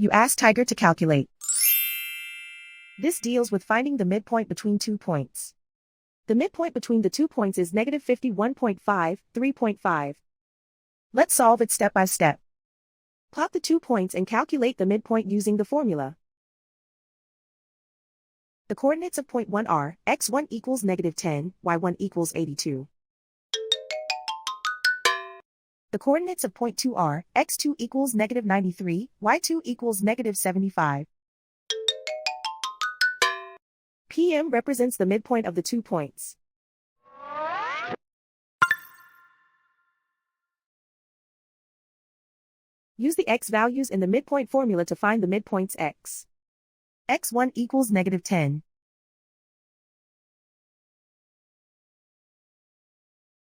You ask Tiger to calculate. This deals with finding the midpoint between 2 points. The midpoint between the 2 points is negative 51.5, 3.5. Let's solve it step by step. Plot the 2 points and calculate the midpoint using the formula. The coordinates of point 1 are x1 equals negative 10, y1 equals 82. The coordinates of point 2 are x2 equals negative 93, y2 equals negative 75. PM represents the midpoint of the 2 points. Use the x values in the midpoint formula to find the midpoints x. x1 equals negative 10.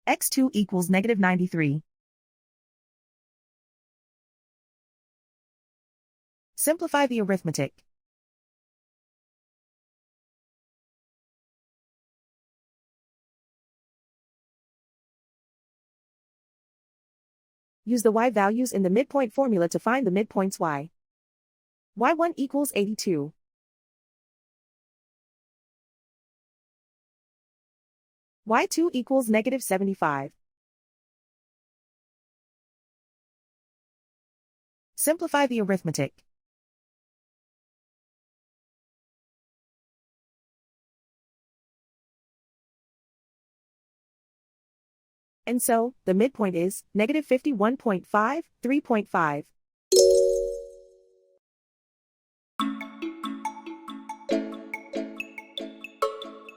x2 equals negative 93. Simplify the arithmetic. Use the y values in the midpoint formula to find the midpoints y. y1 equals 82. y2 equals negative 75. Simplify the arithmetic. And so, the midpoint is negative 51.5, 3.5.